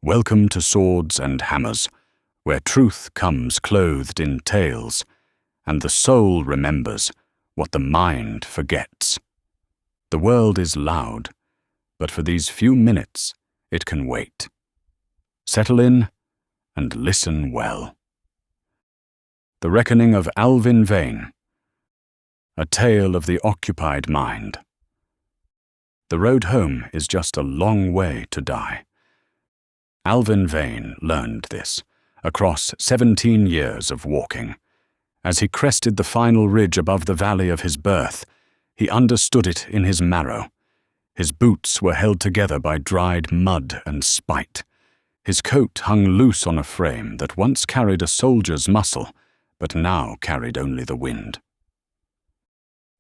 Welcome to Swords and Hammers, where truth comes clothed in tales, and the soul remembers what the mind forgets. The world is loud, but for these few minutes it can wait. Settle in and listen well. The Reckoning of Alvin Vane, a tale of the occupied mind. The road home is just a long way to die. Alvin Vane learned this across 17 years of walking. As he crested the final ridge above the valley of his birth, he understood it in his marrow. His boots were held together by dried mud and spite. His coat hung loose on a frame that once carried a soldier's muscle, but now carried only the wind.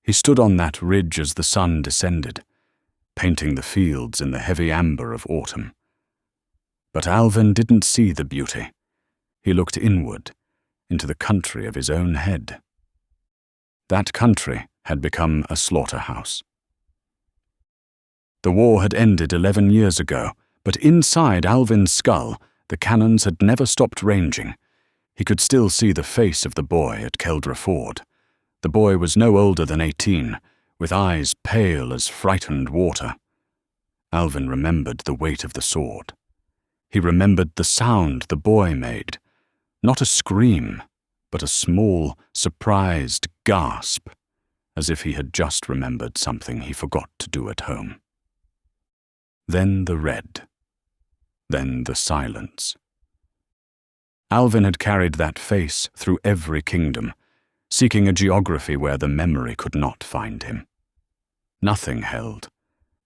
He stood on that ridge as the sun descended, painting the fields in the heavy amber of autumn. But Alvin didn't see the beauty. He looked inward, into the country of his own head. That country had become a slaughterhouse. The war had ended 11 years ago, but inside Alvin's skull, the cannons had never stopped ranging. He could still see the face of the boy at Keldra Ford. The boy was no older than 18, with eyes pale as frightened water. Alvin remembered the weight of the sword. He remembered the sound the boy made. Not a scream, but a small, surprised gasp, as if he had just remembered something he forgot to do at home. Then the red. Then the silence. Alvin had carried that face through every kingdom, seeking a geography where the memory could not find him. Nothing held.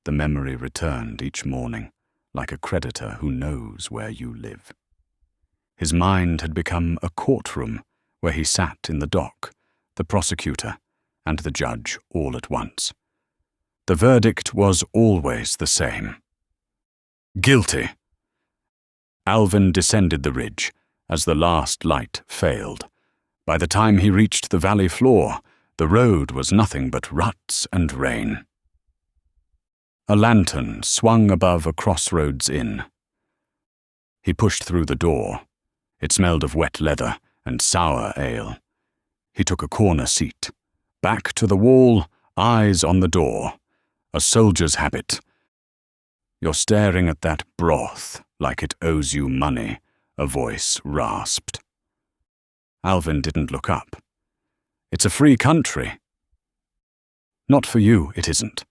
The memory returned each morning, like a creditor who knows where you live. His mind had become a courtroom where he sat in the dock, the prosecutor, and the judge all at once. The verdict was always the same. Guilty. Alvin descended the ridge as the last light failed. By the time he reached the valley floor, the road was nothing but ruts and rain. A lantern swung above a Crossroads Inn. He pushed through the door. It smelled of wet leather and sour ale. He took a corner seat. Back to the wall, eyes on the door. A soldier's habit. You're staring at that broth like it owes you money, a voice rasped. Alvin didn't look up. It's a free country. Not for you, it isn't.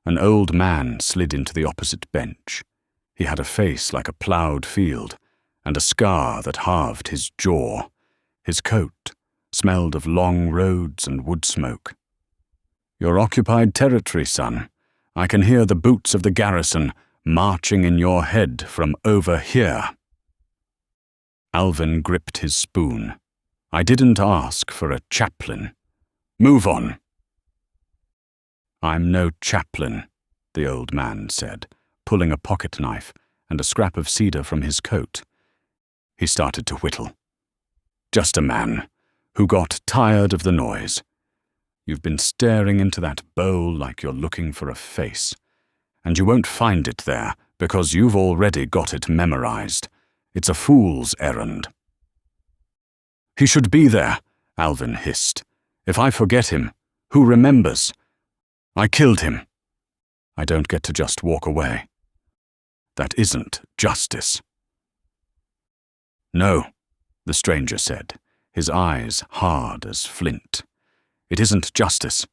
An old man slid into the opposite bench. He had a face like a ploughed field, and a scar that halved his jaw. His coat smelled of long roads and wood smoke. Your occupied territory, son. I can hear the boots of the garrison marching in your head from over here. Alvin gripped his spoon. I didn't ask for a chaplain. Move on. I'm no chaplain, the old man said, pulling a pocket knife and a scrap of cedar from his coat. He started to whittle. Just a man who got tired of the noise. You've been staring into that bowl like you're looking for a face, and you won't find it there because you've already got it memorized. It's a fool's errand. He should be there, Alvin hissed. If I forget him, who remembers? I killed him. I don't get to just walk away. That isn't justice. No, the stranger said, his eyes hard as flint. It isn't justice.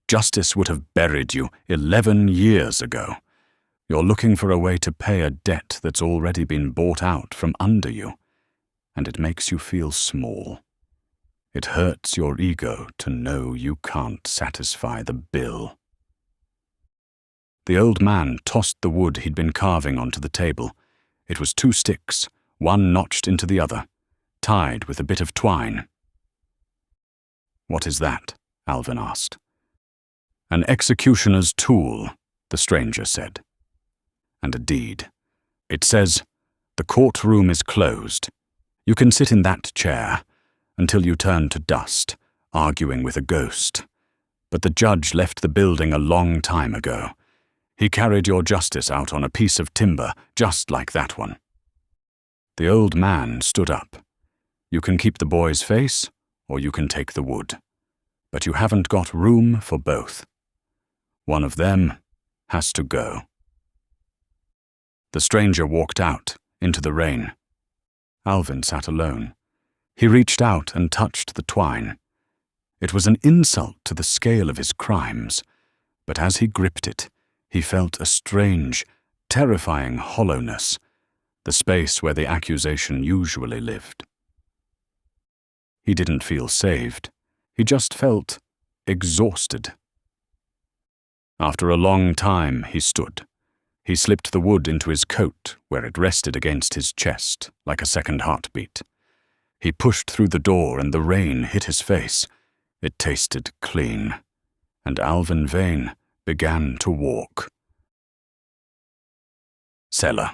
Justice would have buried you 11 years ago. You're looking for a way to pay a debt that's already been bought out from under you, and it makes you feel small. It hurts your ego to know you can't satisfy the bill. The old man tossed the wood he'd been carving onto the table. It was 2 sticks, one notched into the other, tied with a bit of twine. What is that? Alvin asked. An executioner's tool, the stranger said. And a deed. It says, the courtroom is closed. You can sit in that chair until you turn to dust, arguing with a ghost. But the judge left the building a long time ago. He carried your justice out on a piece of timber, just like that one. The old man stood up. You can keep the boy's face, or you can take the wood. But you haven't got room for both. One of them has to go. The stranger walked out into the rain. Alvin sat alone. He reached out and touched the twine. It was an insult to the scale of his crimes, but as he gripped it, he felt a strange, terrifying hollowness, the space where the accusation usually lived. He didn't feel saved. He just felt exhausted. After a long time, he stood. He slipped the wood into his coat, where it rested against his chest, like a second heartbeat. He pushed through the door and the rain hit his face. It tasted clean, and Alvin Vane began to walk. Cellar.